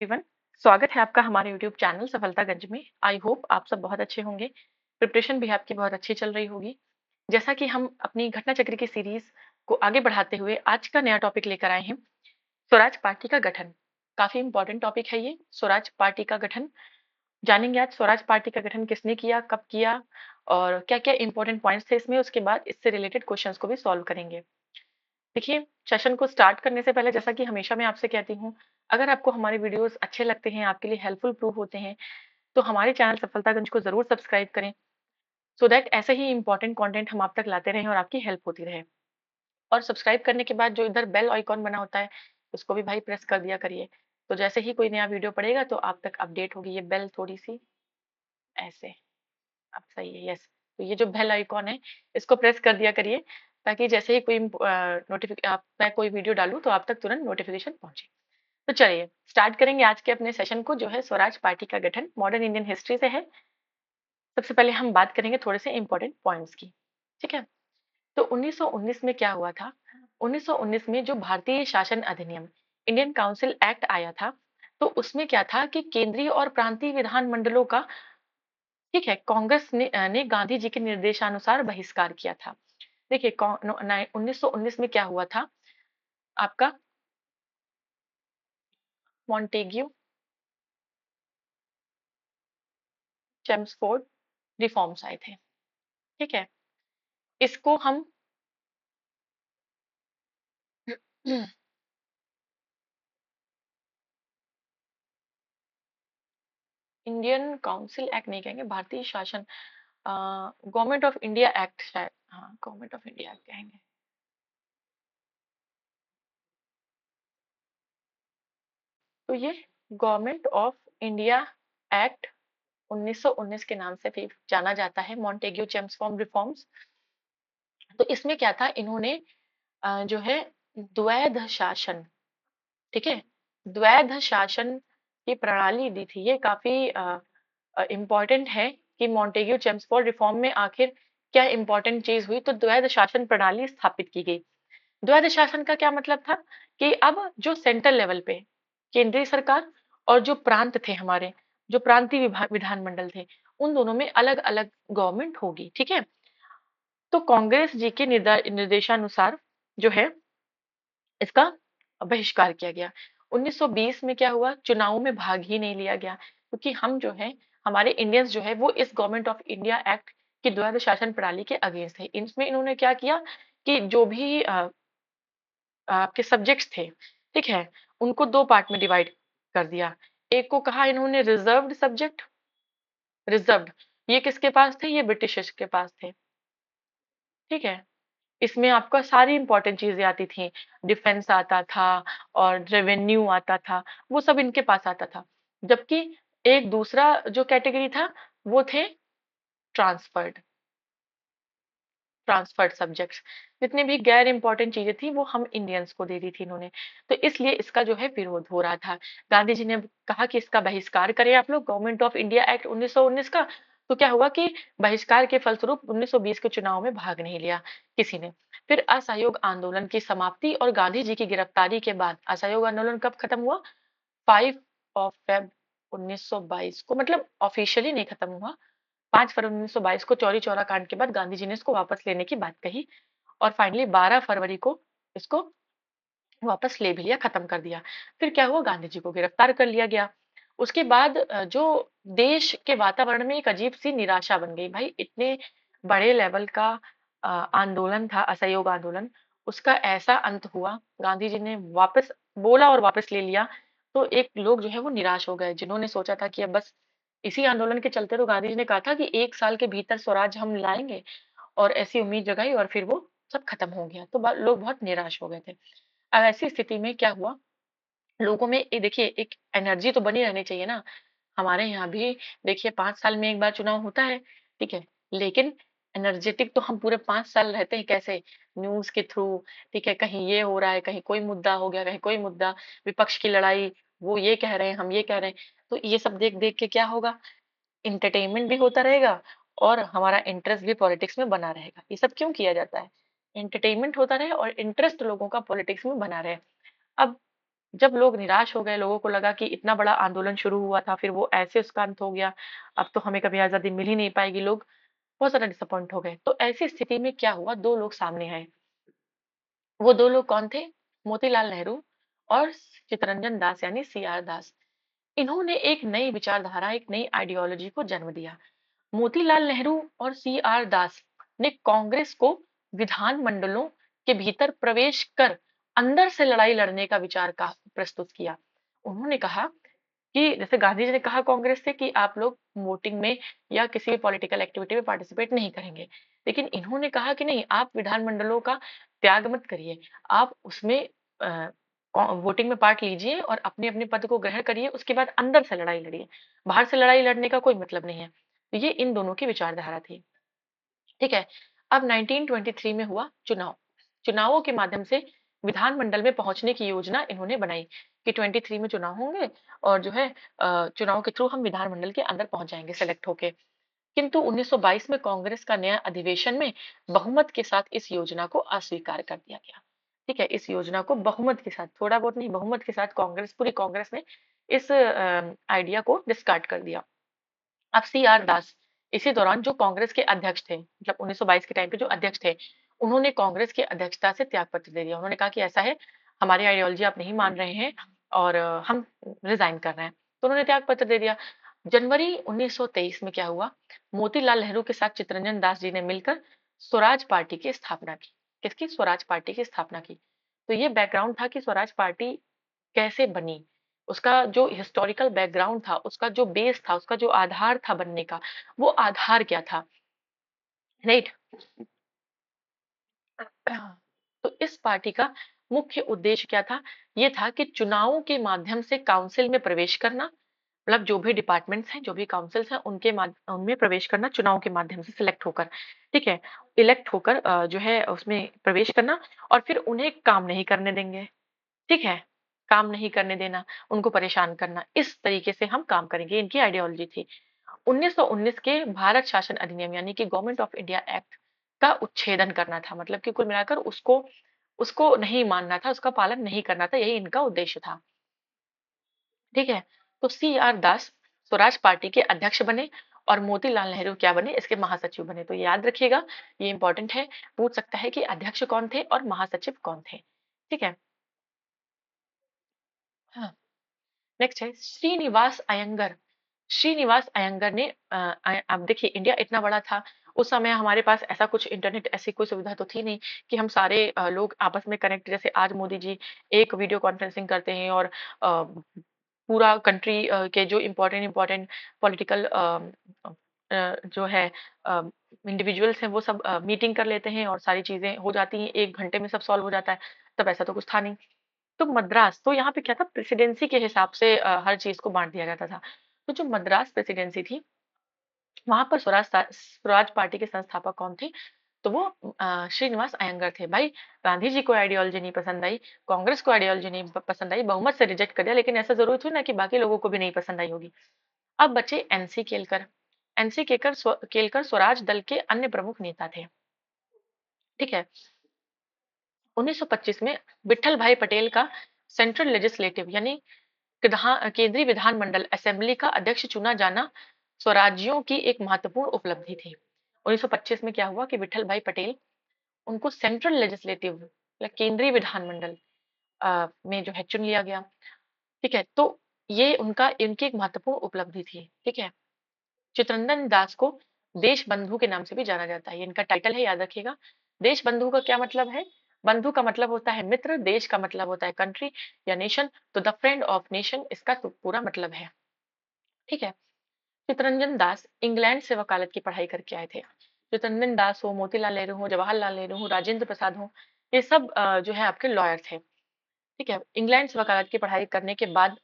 Everyone, स्वागत है आपका हमारे यूट्यूब चैनल सफलतागंज में। आई होप आप सब बहुत अच्छे होंगे। प्रिपरेशन भी आपकी बहुत अच्छी चल रही होगी। जैसा कि हम अपनी घटना चक्र की सीरीज को आगे बढ़ाते हुए आज का नया टॉपिक लेकर आए हैं, स्वराज पार्टी का गठन। काफी इंपॉर्टेंट टॉपिक है ये, स्वराज पार्टी का गठन। जानेंगे आज स्वराज पार्टी का गठन किसने किया, कब किया और क्या क्या इंपॉर्टेंट पॉइंट्स थे इसमें। उसके बाद इससे रिलेटेड क्वेश्चंस को भी सॉल्व करेंगे। देखिए, सेशन को स्टार्ट करने से पहले जैसा कि हमेशा मैं आपसे कहती हूँ, अगर आपको हमारे वीडियोस अच्छे लगते हैं, आपके लिए हेल्पफुल प्रूफ होते हैं, तो हमारे चैनल सफलतागंज को जरूर सब्सक्राइब करें, सो दैट ऐसे ही इंपॉर्टेंट कंटेंट हम आप तक लाते रहें और आपकी हेल्प होती रहे। और सब्सक्राइब करने के बाद जो इधर बेल आइकॉन बना होता है, उसको भी भाई प्रेस कर दिया करिए। तो जैसे ही कोई नया वीडियो पड़ेगा तो आप तक अपडेट होगी। ये बेल थोड़ी सी ऐसे, अब सही है, यस। तो ये जो बेल आइकॉन है, इसको प्रेस कर दिया करिए, ताकि जैसे ही कोई नोटिफिकेशन आप मैं कोई वीडियो डालूं तो आप तक तुरंत नोटिफिकेशन पहुंचे। तो चलिए स्टार्ट करेंगे आज के अपने सेशन को, जो है स्वराज पार्टी का गठन मॉडर्न इंडियन हिस्ट्री से है। सबसे पहले हम बात करेंगे थोड़े से इंपॉर्टेंट पॉइंट्स की। ठीक है, तो 1919 में क्या हुआ था? 1919 में जो भारतीय शासन अधिनियम, इंडियन काउंसिल एक्ट आया था, तो उसमें क्या था कि केंद्रीय और प्रांतीय विधान मंडलों का, ठीक है, कांग्रेस ने गांधी जी के निर्देशानुसार बहिष्कार किया था। देखिए 1919 में क्या हुआ था आपका, मॉन्टेग्यू चेम्सफोर्ड रिफॉर्म्स आए थे। ठीक है, इसको हम इंडियन काउंसिल एक्ट नहीं कहेंगे, भारतीय शासन, गवर्नमेंट ऑफ इंडिया एक्ट शायद, हाँ गवर्नमेंट ऑफ इंडिया एक्ट कहेंगे। तो ये गवर्नमेंट ऑफ इंडिया एक्ट 1919 के नाम से भी जाना जाता है, मॉन्टेग्यू चेम्सफोर्ड रिफॉर्म्स। तो इसमें क्या था, इन्होंने जो है द्वैध शासन, ठीक है, द्वैध शासन की प्रणाली दी थी। ये काफी इम्पोर्टेंट है कि मॉन्टेग्यू चेम्सफोर्ड रिफॉर्म में आखिर क्या इंपॉर्टेंट चीज हुई। तो द्वैध शासन प्रणाली स्थापित की गई। द्वैध शासन का क्या मतलब था कि अब जो सेंट्रल लेवल पे केंद्रीय सरकार और जो प्रांत थे हमारे, जो प्रांतीय विधानमंडल थे, उन दोनों में अलग अलग गवर्नमेंट होगी। ठीक है, तो कांग्रेस जी के निर्देशानुसार जो है इसका बहिष्कार किया गया। 1920 में क्या हुआ, चुनाव में भाग ही नहीं लिया गया, क्योंकि हम जो है, हमारे इंडियंस जो है वो इस गवर्नमेंट ऑफ इंडिया एक्ट की द्वैध शासन प्रणाली के अगेंस्ट है। इसमें इन्होंने क्या किया कि जो भी आपके सब्जेक्ट्स थे, ठीक है, उनको दो पार्ट में डिवाइड कर दिया। एक को कहा इन्होंने रिजर्व्ड सब्जेक्ट, रिजर्व्ड, ये किसके पास थे, ये ब्रिटिशर्स के पास थे। ठीक है, इसमें आपका सारी इंपॉर्टेंट चीजें आती थी, डिफेंस आता था और रेवेन्यू आता था, वो सब इनके पास आता था। जबकि एक दूसरा जो कैटेगरी था, वो थे ट्रांसफर्ड, ट्रांसफर्ड सब्जेक्ट्स। जितनी भी गैर इंपॉर्टेंट चीजें थी वो हम इंडियंस को दे दी थी इन्होंने। तो इसलिए इसका जो है विरोध हो रहा था। गांधी जी ने कहा कि इसका बहिष्कार करें आप लोग, गवर्नमेंट ऑफ इंडिया एक्ट 1919 का। तो क्या हुआ कि बहिष्कार के फलस्वरूप 1920 के चुनाव में भाग नहीं लिया किसी ने। फिर असहयोग आंदोलन की समाप्ति और गांधी जी की गिरफ्तारी के बाद असहयोग आंदोलन कब खत्म हुआ, 5 Feb 1922 को, मतलब ऑफिशियली नहीं खत्म हुआ। 5 फरवरी 1922 को चौरी चौरा कांड के बाद गांधी जी ने इसको वापस लेने की बात कही, और फाइनली 12 फरवरी को इसको वापस ले भी लिया, खत्म कर दिया। फिर क्या हुआ, गांधी जी को गिरफ्तार कर लिया गया। उसके बाद जो देश के वातावरण में एक अजीब सी निराशा बन गई। भाई इतने बड़े लेवल का आंदोलन था, असहयोग आंदोलन, उसका ऐसा अंत हुआ, गांधी जी ने वापस बोला और वापस ले लिया। तो एक लोग जो है वो निराश हो गए, जिन्होंने सोचा था कि अब बस इसी आंदोलन के चलते, तो गांधी जी ने कहा था कि 1 साल के भीतर स्वराज हम लाएंगे, और ऐसी उम्मीद जगाई, और फिर वो सब खत्म हो गया। तो लोग बहुत निराश हो गए थे। अब ऐसी स्थिति में क्या हुआ, लोगों में देखिए एक एनर्जी तो बनी रहनी चाहिए ना। हमारे यहाँ भी देखिए 5 साल में एक बार चुनाव होता है, ठीक है, लेकिन एनर्जेटिक तो हम पूरे 5 साल रहते हैं कैसे, न्यूज के थ्रू। ठीक है, कहीं ये हो रहा है, कहीं कोई मुद्दा हो गया, कहीं कोई मुद्दा, विपक्ष की लड़ाई, वो ये कह रहे हैं, हम ये कह रहे हैं। तो ये सब देख देख के क्या होगा, इंटरटेनमेंट भी होता रहेगा और हमारा इंटरेस्ट भी पॉलिटिक्स में बना रहेगा। ये सब क्यों किया जाता है, एंटरटेनमेंट होता रहे और इंटरेस्ट लोगों का पॉलिटिक्स में बना रहे। अब जब लोग निराश हो गए, लोगों को लगा कि इतना बड़ा आंदोलन शुरू हुआ था, फिर वो ऐसे उसका अंत हो गया, अब तो हमें कभी आज़ादी मिल ही नहीं पाएगी, लोग बहुत ज़्यादा डिसअपॉइंट हो गए। तो ऐसी स्थिति में क्या हुआ, 2 लोग सामने आए। वो 2 लोग कौन थे? मोतीलाल नेहरू और चित्तरंजन दास यानी सीआर दास। इन्होंने एक नई विचारधारा, एक नई आइडियोलॉजी को जन्म दिया। मोतीलाल नेहरू और सीआर दास ने कांग्रेस को विधान मंडलों के भीतर प्रवेश कर अंदर से लड़ाई लड़ने का विचार का प्रस्तुत किया। उन्होंने कहा कि जैसे गांधी जी ने कहा कांग्रेस से कि आप लोग वोटिंग में या किसी भी पॉलिटिकल एक्टिविटी में पार्टिसिपेट नहीं करेंगे, लेकिन इन्होंने कहा कि नहीं, आप विधानमंडलों का त्याग मत करिए, आप उसमें वोटिंग में पार्ट लीजिए और अपने अपने पद को ग्रहण करिए, उसके बाद अंदर से लड़ाई लड़िए, बाहर से लड़ाई लड़ने का कोई मतलब नहीं है। तो ये इन दोनों की विचारधारा थी। ठीक है। अब 1923 में हुआ चुनाव। चुनावों के माध्यम से विधानमंडल में पहुंचने की योजना इन्होंने बनाई कि 23 में चुनाव होंगे और जो है चुनाव के थ्रू हम विधानमंडल के अंदर पहुंच जाएंगे सेलेक्ट होके। किंतु 1922 में कांग्रेस का नया अधिवेशन में बहुमत के साथ इस योजना को अस्वीकार कर दिया गया। ठीक है, इस योजना को बहुमत के साथ, थोड़ा बहुत नहीं, बहुमत के साथ कांग्रेस, पूरी कांग्रेस ने इस आइडिया को डिस्कार्ड कर दिया। अब सीआर दास इसी दौरान जो कांग्रेस के अध्यक्ष थे, मतलब 1922 के टाइम पे जो अध्यक्ष थे, उन्होंने कांग्रेस की अध्यक्षता से त्याग पत्र दे दिया। उन्होंने कहा कि ऐसा है, हमारी आइडियोलॉजी आप नहीं मान रहे हैं और हम रिजाइन कर रहे हैं। तो उन्होंने त्याग पत्र दे दिया। जनवरी 1923 में क्या हुआ, मोतीलाल नेहरू के साथ चित्तरंजन दास जी ने मिलकर स्वराज पार्टी की स्थापना की। किसकी? स्वराज पार्टी की स्थापना की। तो ये बैकग्राउंड था कि स्वराज पार्टी कैसे बनी, उसका जो हिस्टोरिकल बैकग्राउंड था, उसका जो बेस था, उसका जो आधार था बनने का, वो आधार क्या था, राइट? तो इस पार्टी का मुख्य उद्देश्य क्या था? ये था कि चुनावों के माध्यम से काउंसिल में प्रवेश करना, मतलब जो भी डिपार्टमेंट्स हैं, जो भी काउंसिल्स हैं, उनमें प्रवेश करना चुनाव के माध्यम से सिलेक्ट होकर, ठीक है? इलेक्ट होकर जो है उसमें प्रवेश करना और फिर उन्हें काम नहीं करने देंगे, ठीक है? काम नहीं करने देना, उनको परेशान करना, इस तरीके से हम काम करेंगे, इनकी आइडियोलॉजी थी। 1919 के भारत शासन अधिनियम यानी कि गवर्नमेंट ऑफ इंडिया एक्ट का उच्छेदन करना था, मतलब कि कुल मिलाकर उसको उसको नहीं मानना था, उसका पालन नहीं करना था, यही इनका उद्देश्य था। ठीक है। तो सी आर दास स्वराज पार्टी के अध्यक्ष बने और मोतीलाल नेहरू क्या बने, इसके महासचिव बने। तो याद रखिएगा, ये इंपॉर्टेंट है, पूछ सकता है कि अध्यक्ष कौन थे और महासचिव कौन थे। ठीक है। हाँ। नेक्स्ट है श्रीनिवास अयंगर। श्रीनिवास अयंगर ने अब देखिए, इंडिया इतना बड़ा था, उस समय हमारे पास ऐसा कुछ इंटरनेट, ऐसी कोई सुविधा तो थी नहीं कि हम सारे लोग आपस में कनेक्ट, जैसे आज मोदी जी एक वीडियो कॉन्फ्रेंसिंग करते हैं और पूरा कंट्री के जो इम्पोर्टेंट इम्पोर्टेंट पॉलिटिकल जो है इंडिविजुअल्स हैं, वो सब मीटिंग कर लेते हैं और सारी चीजें हो जाती हैं, 1 घंटे में सब सॉल्व हो जाता है। तब ऐसा तो कुछ था नहीं। तो मद्रास, तो यहाँ पे क्या था, प्रेसिडेंसी के हिसाब से हर चीज को बांट दिया जाता था। तो जो मद्रास प्रेसिडेंसी थी, वहां पर स्वराज पार्टी के संस्थापक कौन थे? तो वो श्रीनिवास अयंगर थे। भाई, गांधी जी को आइडियोलॉजी नहीं पसंद आई, कांग्रेस को आइडियोलॉजी नहीं पसंद आई, बहुमत से रिजेक्ट कर दिया, लेकिन ऐसा जरूरी थोड़ी ना कि बाकी लोगों को भी नहीं पसंद आई होगी। अब बचे एनसी केलकर। एनसी केलकर स्वराज दल के अन्य प्रमुख नेता थे। ठीक है। 1925 में विठल भाई पटेल का सेंट्रल लेजिस्लेटिव यानी केंद्रीय विधानमंडल असेंबली का अध्यक्ष चुना जाना स्वराज्यों की एक महत्वपूर्ण उपलब्धि थी। 1925 में क्या हुआ कि विठल भाई पटेल, उनको सेंट्रल लेजिस्लेटिव या केंद्रीय विधानमंडल में जो है चुन लिया गया। ठीक है। तो ये इनकी एक महत्वपूर्ण उपलब्धि थी। ठीक है। चित्रंजन दास को देश बंधु के नाम से भी जाना जाता है, ये इनका टाइटल है, याद रखिएगा। देश बंधु का क्या मतलब है? बंधु का मतलब होता है मित्र, देश का मतलब होता है कंट्री या नेशन, तो द फ्रेंड ऑफ नेशन इसका तो पूरा मतलब है। ठीक है। चितरंजन दास इंग्लैंड से वकालत की पढ़ाई करके आए थे। चितरंजन दास हो, मोतीलाल नेहरू हो, जवाहरलाल नेहरू हो, राजेंद्र प्रसाद हो, ये सब जो है आपके लॉयर थे। ठीक है। इंग्लैंड से वकालत की पढ़ाई करने के बाद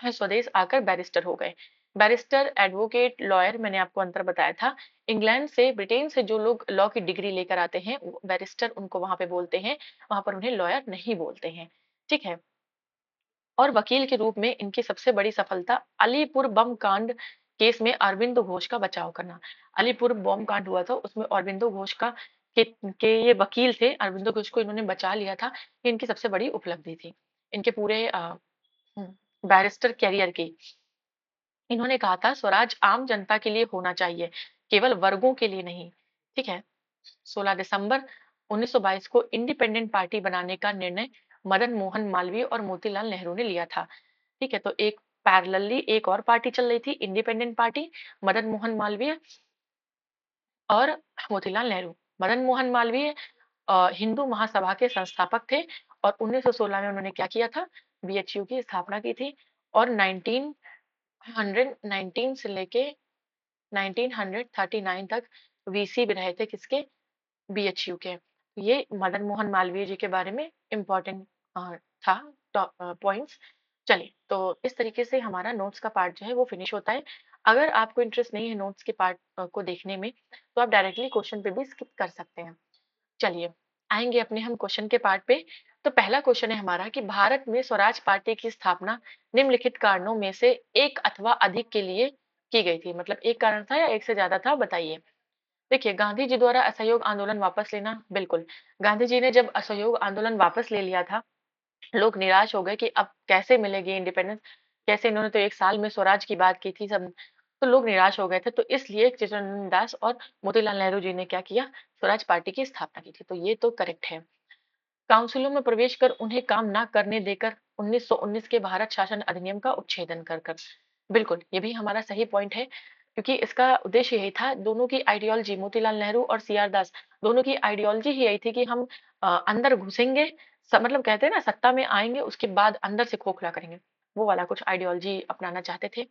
स्वदेश आकर बैरिस्टर हो गए। बैरिस्टर, एडवोकेट, लॉयर, मैंने आपको अंतर बताया था। इंग्लैंड से, ब्रिटेन से जो लोग लॉ की डिग्री लेकर आते हैं, बैरिस्टर उनको वहां पे बोलते हैं, वहां पर उन्हें लॉयर नहीं बोलते हैं। ठीक है। और वकील के रूप में इनकी सबसे बड़ी सफलता अलीपुर बम कांड केस में अरविंदो घोष का बचाव करना। अलीपुर बम कांड हुआ था, उसमें अरविंदो घोष के ये वकील थे, अरविंदो घोष को इन्होंने बचा लिया था, ये इनकी सबसे बड़ी उपलब्धि थी। इनके पूरे बैरिस्टर कैरियर की। इन्होंने कहा था स्वराज आम जनता के लिए होना चाहिए, केवल वर्गों के लिए नहीं। ठीक है। 16 दिसंबर 1922 को इंडिपेंडेंट पार्टी बनाने का निर्णय मदन मोहन मालवीय और मोतीलाल नेहरू ने लिया था। ठीक है, तो एक पैरेलली एक और पार्टी चल रही थी, इंडिपेंडेंट पार्टी, मदन मोहन मालवीय और मोतीलाल नेहरू। मदन मोहन मालवीय हिंदू महासभा के संस्थापक थे और 1916 में उन्होंने क्या किया था, बीएचयू की स्थापना की थी। और 1919 से लेके 1939 तक वीसी भी रहे थे किसके, बीएचयू के। ये मदन मोहन मालवीय जी के बारे में इम्पोर्टेंट था पॉइंट्स। चलिए, तो इस तरीके से हमारा नोट्स का पार्ट जो है वो फिनिश होता है। अगर आपको इंटरेस्ट नहीं है नोट्स के पार्ट को देखने में, तो आप डायरेक्टली क्वेश्चन पे भी स्किप कर सकते हैं। चलिए, आएंगे अपने हम क्वेश्चन के पार्ट पे। तो पहला क्वेश्चन है हमारा कि भारत में स्वराज पार्टी की स्थापना निम्नलिखित कारणों में से एक अथवा अधिक के लिए की गई थी। मतलब एक कारण था या एक से ज्यादा था, बताइए। देखिए, गांधी जी द्वारा असहयोग आंदोलन वापस लेना, बिल्कुल। गांधी जी ने जब असहयोग आंदोलन वापस ले लिया था, लोग निराश हो गए कि अब कैसे मिलेगी इंडिपेंडेंस, कैसे, इन्होंने तो एक साल में स्वराज की बात की थी सब। तो लोग निराश हो गए थे, तो इसलिए चित्तरंजन दास और मोतीलाल नेहरू जी ने क्या किया, स्वराज पार्टी की स्थापना की थी। तो ये तो करेक्ट है। काउंसिलों में प्रवेश कर उन्हें काम ना करने देकर 1919 के भारत शासन अधिनियम का उच्छेदन कर कर, बिल्कुल ये भी हमारा सही पॉइंट है, क्योंकि इसका उद्देश्य यही था। दोनों की आइडियोलॉजी, मोतीलाल नेहरू और सीआर दास, दोनों की आइडियोलॉजी ही यही थी कि हम अंदर घुसेंगे, मतलब कहते हैं ना, सत्ता में आएंगे उसके बाद अंदर से खोखला करेंगे, वो वाला कुछ आइडियोलॉजी अपनाना चाहते थे।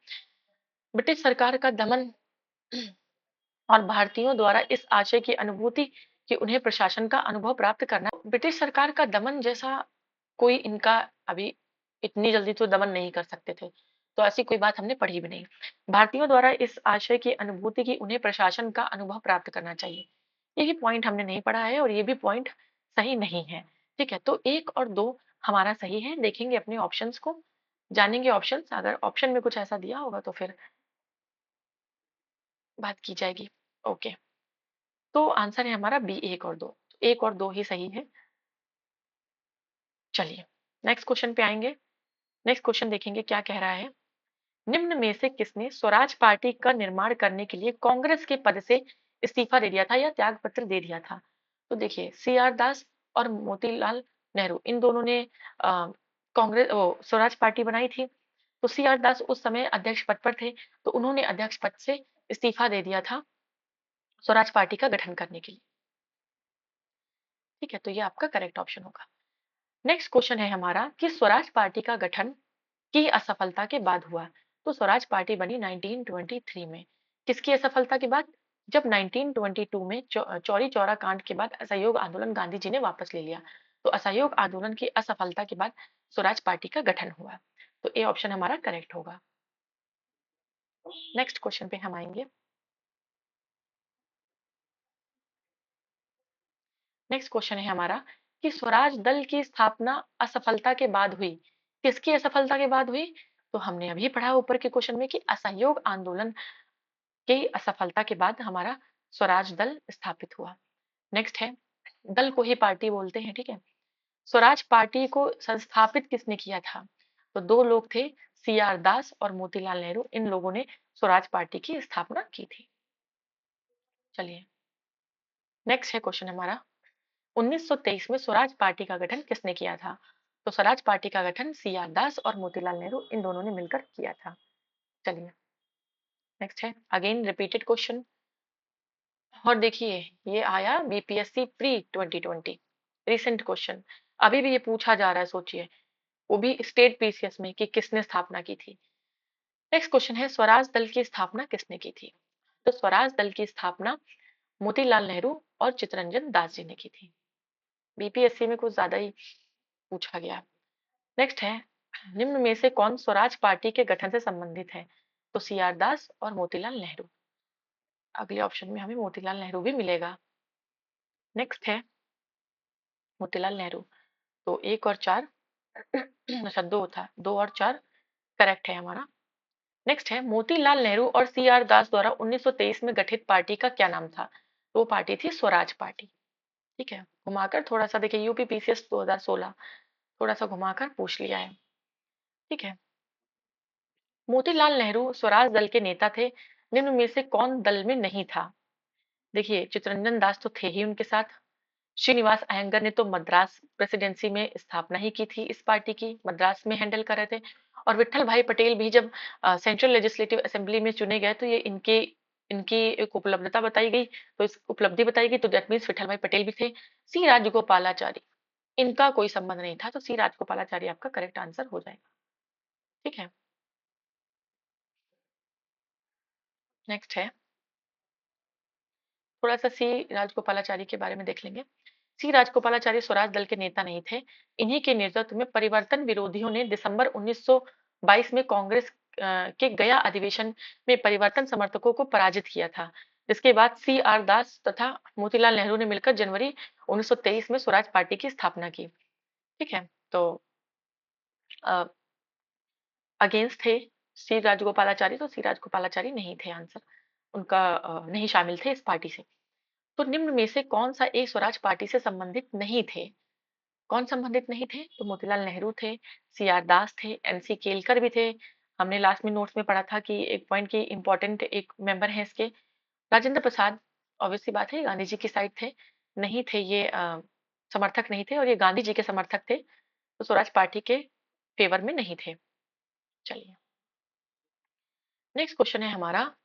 ब्रिटिश सरकार का दमन और भारतीयों द्वारा इस आशय की अनुभूति कि उन्हें प्रशासन का अनुभव प्राप्त करना, ब्रिटिश सरकार का दमन जैसा कोई इनका अभी इतनी जल्दी तो दमन नहीं कर सकते थे, तो ऐसी कोई बात हमने पढ़ी भी नहीं। भारतीयों द्वारा इस आशय की अनुभूति की उन्हें प्रशासन का अनुभव प्राप्त करना चाहिए, यही पॉइंट हमने नहीं पढ़ा है और ये भी पॉइंट सही नहीं है। ठीक है, तो एक और दो हमारा सही है। देखेंगे अपने ऑप्शंस को, जानेंगे ऑप्शंस, अगर ऑप्शन में कुछ ऐसा दिया होगा तो फिर बात की जाएगी। ओके, तो आंसर है हमारा बी, एक और दो। एक और दो ही सही है। चलिए, नेक्स्ट क्वेश्चन पे आएंगे। नेक्स्ट क्वेश्चन देखेंगे क्या कह रहा है। निम्न में से किसने स्वराज पार्टी का निर्माण करने के लिए कांग्रेस के पद से इस्तीफा दे दिया था या त्याग पत्र दे दिया था। तो देखिए, सी आर दास और मोतीलाल नेहरू, इन दोनों ने कांग्रेस स्वराज पार्टी बनाई थी। तो सी आर दास उस समय अध्यक्ष पद पर थे, तो उन्होंने अध्यक्ष पद से इस्तीफा दे दिया था स्वराज पार्टी का गठन करने के लिए। ठीक है, तो ये आपका करेक्ट ऑप्शन होगा। नेक्स्ट क्वेश्चन है हमारा कि स्वराज पार्टी का गठन की असफलता के बाद हुआ। तो स्वराज पार्टी बनी 1923 में। किसकी असफलता के बाद, जब 1922 में चौरी चौरा कांड के बाद असहयोग आंदोलन गांधी जी ने वापस ले लिया। तो असहयोग आंदोलन की असफलता के बाद स्वराज पार्टी का गठन हुआ। तो ए ऑप्शन हमारा करेक्ट होगा। नेक्स्ट क्वेश्चन पे हम आएंगे। नेक्स्ट क्वेश्चन है हमारा कि स्वराज दल की स्थापना असफलता के बाद हुई। किसकी असफलता के बाद हुई, तो हमने अभी पढ़ा ऊपर के क्वेश्चन में कि असहयोग आंदोलन की असफलता के बाद हमारा स्वराज दल स्थापित हुआ। नेक्स्ट है, दल को ही पार्टी बोलते हैं, ठीक है। स्वराज पार्टी को संस्थापित किसने किया था, तो दो लोग थे, सी आर दास और मोतीलाल नेहरू, इन लोगों ने स्वराज पार्टी की स्थापना की थी। चलिए, नेक्स्ट है क्वेश्चन हमारा, 1923 में स्वराज पार्टी का गठन किसने किया था। तो स्वराज पार्टी का गठन सी आर दास और मोतीलाल नेहरू, इन दोनों ने मिलकर किया था। चलिए, नेक्स्ट है अगेन रिपीटेड क्वेश्चन। और देखिए, ये आया बीपीएससी प्री 2020, रिसेंट क्वेश्चन, अभी भी ये पूछा जा रहा है, सोचिए, वो भी स्टेट पीसीएस में कि किसने स्थापना की थी। नेक्स्ट क्वेश्चन है स्वराज दल की स्थापना किसने की थी। तो स्वराज दल की स्थापना मोतीलाल नेहरू और चित्तरंजन दास जी ने की थी। बीपीएससी में कुछ ज्यादा ही पूछा गया। नेक्स्ट है, निम्न में से कौन स्वराज पार्टी के गठन से संबंधित है। तो सी आर दास और मोतीलाल नेहरू, अगले ऑप्शन में हमें मोतीलाल नेहरू भी मिलेगा। नेक्स्ट है मोतीलाल नेहरू, तो एक और चार अच्छा दो था, दो और चार करेक्ट है हमारा। नेक्स्ट है, मोतीलाल नेहरू और सी आर दास द्वारा 1923 में गठित पार्टी का क्या नाम था। तो वो पार्टी थी स्वराज पार्टी। ठीक है, घुमाकर थोड़ा सा देखिए, यूपी पीसीएस 2016 थोड़ा सा घुमाकर पूछ लिया है। ठीक है। मोतीलाल नेहरू स्वराज दल के नेता थे, निम्न में से कौन दल में नहीं था? देखिए, चित्तरंजन दास तो थे ही उनके साथ। श्रीनिवास अयंगर ने तो मद्रास प्रेसिडेंसी में स्थापना ही की थी इस पार्टी की, मद्रास में हैंडल कर रहे थे। और विट्ठल भाई पटेल भी जब सेंट्रल लेजिस्लेटिव असेंबली में चुने गए तो ये इनके इनकी एक उपलब्धता बताई गई, तो इस उपलब्धि बताई गई, तो दैट मीन्स विट्ठल भाई पटेल भी थे। सी राजगोपालाचारी, इनका कोई संबंध नहीं था, तो सी राजगोपालाचारी आपका करेक्ट आंसर हो जाएगा। ठीक है। नेक्स्ट है, थोड़ा सा सी राजगोपालाचारी के बारे में देख लेंगे। सी राजगोपालाचारी स्वराज दल के नेता नहीं थे। इन्हीं के नेतृत्व में परिवर्तन विरोधियों ने दिसंबर 1922 में कांग्रेस के गया अधिवेशन में परिवर्तन समर्थकों को पराजित किया था, जिसके बाद सी आर दास तथा मोतीलाल नेहरू ने मिलकर जनवरी 1923 में स्वराज पार्टी की स्थापना की। ठीक है। तो अगेंस्ट थे सी राजगोपालाचारी, तो सी राजगोपालाचारी नहीं थे आंसर, उनका नहीं शामिल थे इस पार्टी से। तो निम्न में से कौन सा एक स्वराज पार्टी से संबंधित नहीं थे? कौन संबंधित नहीं थे? तो मोतीलाल नेहरू थे, सी आर दास थे, एनसी केलकर भी थे। हमने लास्ट में नोट्स में पढ़ा था कि एक पॉइंट की इंपॉर्टेंट एक मेंबर है इसके। राजेंद्र प्रसाद ऑब्वियस सी बात है गांधी जी की साइड थे, नहीं थे ये, समर्थक नहीं थे, और ये गांधी जी के समर्थक थे, तो स्वराज पार्टी के फेवर में नहीं थे। चलिए, नेक्स्ट क्वेश्चन है हमारा,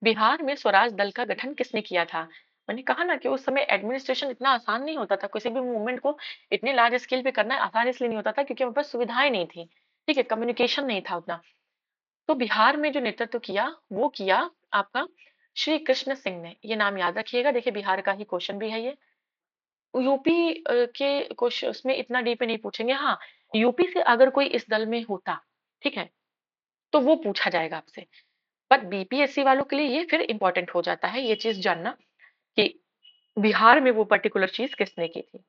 बिहार में स्वराज दल का गठन किसने किया था? मैंने कहा ना कि उस समय एडमिनिस्ट्रेशन इतना आसान नहीं होता था, किसी भी मूवमेंट को इतने लार्ज स्केल पे करना आसान इसलिए नहीं होता था क्योंकि हमारे पास सुविधाएं नहीं थी। ठीक है, कम्युनिकेशन नहीं था उतना। तो बिहार में जो नेतृत्व किया वो किया आपका श्री कृष्ण सिंह ने, ये नाम याद रखिएगा। देखिए, बिहार का ही क्वेश्चन भी है ये। यूपी के क्वेश्चन उसमें इतना डीप नहीं पूछेंगे, हाँ यूपी से अगर कोई इस दल में होता, ठीक है, तो वो पूछा जाएगा आपसे। बट बीपीएससी वालों के लिए ये फिर इंपॉर्टेंट हो जाता है ये चीज जानना कि बिहार में वो पर्टिकुलर चीज किसने की थी।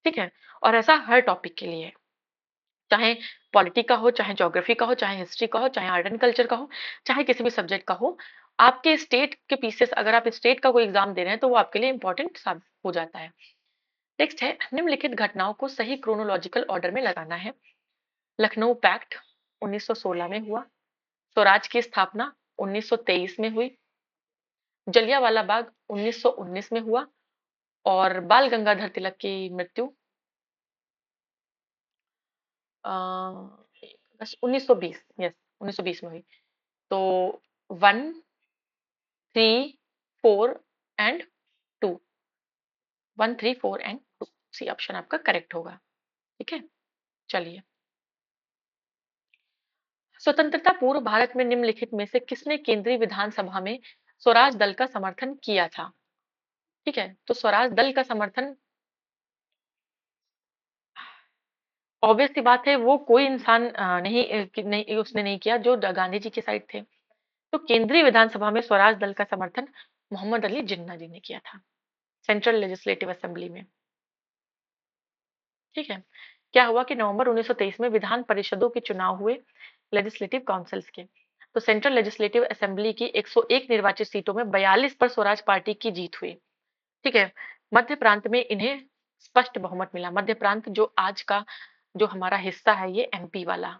ठीक है। और ऐसा हर टॉपिक के लिए है, चाहे पॉलिटी का हो, चाहे ज्योग्राफी का हो, चाहे हिस्ट्री का हो, चाहे आर्ट एंड कल्चर का हो, चाहे किसी भी सब्जेक्ट का हो। आपके स्टेट के पीसेस, अगर आप स्टेट का कोई एग्जाम दे रहे हैं तो वो आपके लिए इंपॉर्टेंट साबित हो जाता है। नेक्स्ट है, निम्नलिखित घटनाओं को सही क्रोनोलॉजिकल ऑर्डर में लगाना है। लखनऊ पैक्ट 1916 में हुआ, स्वराज की स्थापना 1923 में हुई, जलियांवाला बाग 1919 में हुआ, और बाल गंगाधर तिलक की मृत्यु 1920, यस 1920 में हुई। तो 1, 3, 4 एंड 2, 1, 3, 4 एंड 2, सी ऑप्शन आपका करेक्ट होगा। ठीक है। चलिए, स्वतंत्रता पूर्व भारत में निम्नलिखित में से किसने केंद्रीय विधानसभा में स्वराज दल का समर्थन किया था? ठीक है, तो स्वराज दल का समर्थन ऑब्वियस सी बात है, वो कोई इंसान नहीं उसने नहीं किया जो गांधी जी के साइड थे। तो केंद्रीय विधानसभा में स्वराज दल का समर्थन मोहम्मद अली जिन्ना जी ने किया था, सेंट्रल लेजिस्लेटिव असेंबली में। ठीक है। क्या हुआ कि नवंबर 1923 में विधान परिषदों के चुनाव हुए, लेजिस्लेटिव काउंसिल्स के। तो सेंट्रल लेजिस्लेटिव असेंबली की 101 निर्वाचित सीटों में 42 पर स्वराज पार्टी की जीत हुई। ठीक है। मध्य प्रांत में इन्हें स्पष्ट बहुमत मिला। मध्य प्रांत जो आज का जो हमारा हिस्सा है, ये एमपी वाला,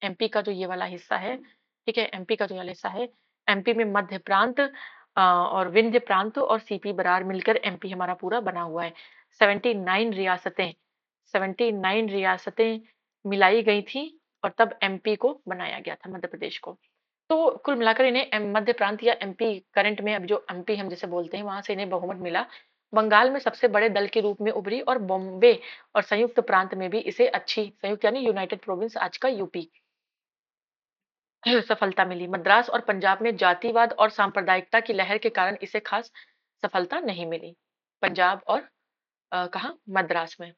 एमपी का जो ये वाला हिस्सा है, ठीक है, एमपी का जो वाला हिस्सा है, एमपी में मध्य प्रांत और विंध्य प्रांत और सीपी बरार मिलकर एमपी हमारा पूरा बना हुआ है। 79 रियासतें, 79 रियासतें मिलाई गई थी और तब एमपी को बनाया गया था, मध्य प्रदेश को। तो कुल मिलाकर इन्हें मध्य प्रांत या एमपी करंट में अब जो एमपी हम जिसे बोलते हैं वहां से इन्हें बहुमत मिला। बंगाल में सबसे बड़े दल के रूप में उभरी और बॉम्बे और संयुक्त प्रांत में भी इसे अच्छी, संयुक्त यानी यूनाइटेड प्रोविंस आज का यूपी, सफलता मिली। मद्रास और पंजाब में जातिवाद और सांप्रदायिकता की लहर के कारण इसे खास सफलता नहीं मिली। पंजाब और कहा मद्रास में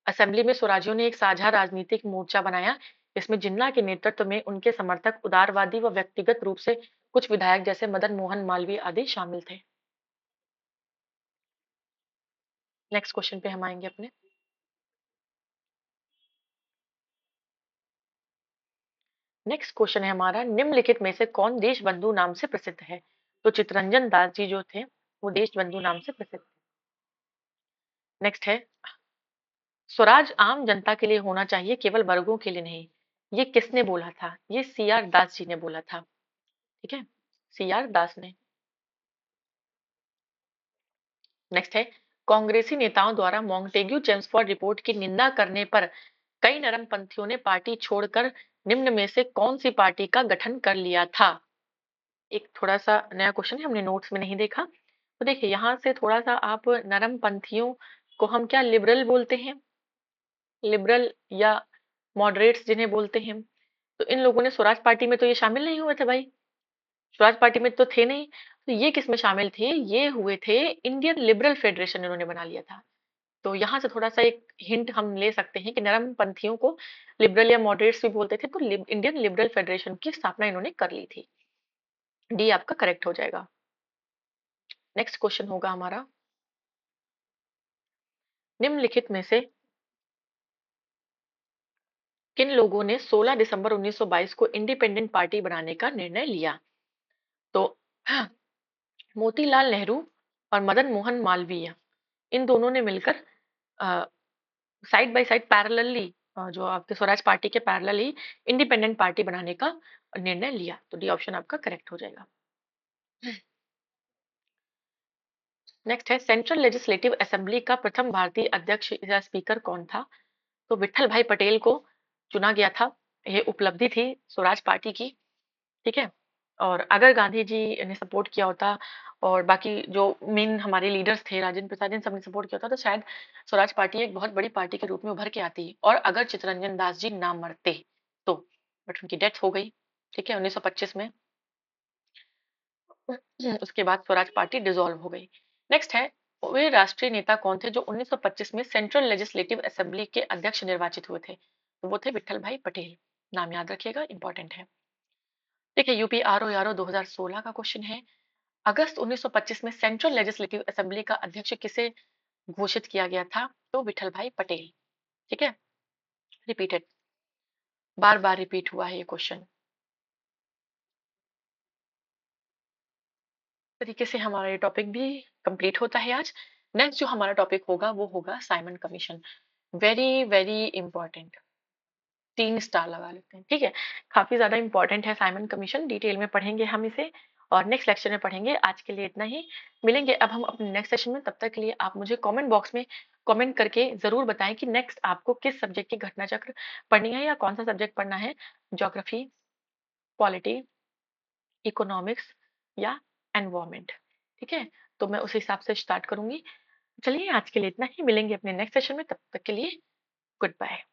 असेंबली में स्वराजियों ने एक साझा राजनीतिक मोर्चा बनाया, इसमें जिन्ना के नेतृत्व में उनके समर्थक उदारवादी व व्यक्तिगत रूप से कुछ विधायक जैसे मदन मोहन मालवीय आदि शामिल थे। नेक्स्ट क्वेश्चन पे हम आएंगे अपने। नेक्स्ट क्वेश्चन है हमारा, निम्नलिखित में से कौन देशबंधु नाम से प्रसिद्ध है? तो चित्तरंजन दास जी जो थे वो देशबंधु नाम से प्रसिद्ध। नेक्स्ट है, स्वराज आम जनता के लिए होना चाहिए, केवल वर्गों के लिए नहीं। ये किसने बोला था? ये सीआर दास जी ने बोला था। ठीक है, सीआर दास ने। नेक्स्ट है, कांग्रेसी नेताओं द्वारा मॉन्टेग्यू चेम्सफोर्ड रिपोर्ट की निंदा करने पर कई नरमपंथियों ने पार्टी छोड़कर निम्न में से कौन सी पार्टी का गठन कर लिया था? एक थोड़ा सा नया क्वेश्चन है, हमने नोट्स में नहीं देखा। तो देखिए यहाँ से थोड़ा सा आप, नरमपंथियों को हम क्या लिबरल बोलते हैं, लिबरल या मॉडरेट्स जिन्हें बोलते हैं, तो इन लोगों ने स्वराज पार्टी में तो ये शामिल नहीं हुए थे भाई, स्वराज पार्टी में तो थे नहीं। तो ये किस में शामिल थे? ये हुए थे इंडियन लिबरल फेडरेशन, इन्होंने बना लिया था। तो यहाँ से थोड़ा सा एक हिंट हम ले सकते हैं कि नरमपंथियों को लिबरल या मॉडरेट्स भी बोलते थे, तो इंडियन लिबरल फेडरेशन की स्थापना इन्होंने कर ली थी। डी आपका करेक्ट हो जाएगा। नेक्स्ट क्वेश्चन होगा हमारा, निम्नलिखित में से किन लोगों ने 16 दिसंबर 1922 को इंडिपेंडेंट पार्टी बनाने का निर्णय लिया? तो मोतीलाल नेहरू और मदन मोहन मालवीय, इन दोनों ने मिलकर साइड बाय साइड पैरेलली, जो आपके स्वराज पार्टी के पैरेलली इंडिपेंडेंट पार्टी बनाने का निर्णय लिया। तो डी ऑप्शन आपका करेक्ट हो जाएगा। नेक्स्ट है, सेंट्रल लेजिस्लेटिव असेंबली का प्रथम भारतीय अध्यक्ष या स्पीकर कौन था? तो विट्ठल भाई पटेल को चुना गया था। ये उपलब्धि थी स्वराज पार्टी की। ठीक है, और अगर गांधी जी ने सपोर्ट किया होता और बाकी जो मेन हमारे लीडर्स थे, राजेंद्र प्रसाद, इन सबने सपोर्ट किया होता, तो शायद स्वराज पार्टी एक बहुत बड़ी पार्टी के रूप में उभर के आती। और अगर चित्तरंजन दास जी ना मरते तो, बट उनकी डेथ हो गई। ठीक है, 1925 में। उसके बाद स्वराज पार्टी डिसॉल्व हो गई। नेक्स्ट है, वे राष्ट्रीय नेता कौन थे जो 1925 में सेंट्रल लेजिस्लेटिव असेंबली के अध्यक्ष निर्वाचित हुए थे? तो वो थे विट्ठल भाई पटेल। नाम याद रखिएगा, इंपॉर्टेंट है। देखिए, यूपी आरओ यारो 2016 का क्वेश्चन है, अगस्त 1925 में सेंट्रल लेजिस्लेटिव असेंबली का अध्यक्ष किसे घोषित किया गया था? तो विठल भाई पटेल। ठीक है, रिपीटेड, बार बार रिपीट हुआ है ये क्वेश्चन। तरीके से हमारा ये टॉपिक भी कंप्लीट होता है आज। नेक्स्ट जो हमारा टॉपिक होगा वो होगा Simon commission. Very very important, 3 star लगा लेते हैं। ठीक है, काफी ज्यादा इंपॉर्टेंट है साइमन कमीशन, डिटेल में पढ़ेंगे हम इसे और नेक्स्ट लेक्चर में पढ़ेंगे। आज के लिए इतना ही, मिलेंगे अब हम अपने नेक्स्ट सेशन में। तब तक के लिए आप मुझे कमेंट बॉक्स में कमेंट करके जरूर बताएं कि नेक्स्ट आपको किस सब्जेक्ट की घटना चक्र पढ़नी है या कौन सा सब्जेक्ट पढ़ना है, ज्योग्राफी, पॉलिटी, इकोनॉमिक्स या एनवायरमेंट। ठीक है, तो मैं उस हिसाब से स्टार्ट करूंगी। चलिए आज के लिए इतना ही, मिलेंगे अपने नेक्स्ट सेशन में, तब तक के लिए गुड बाय।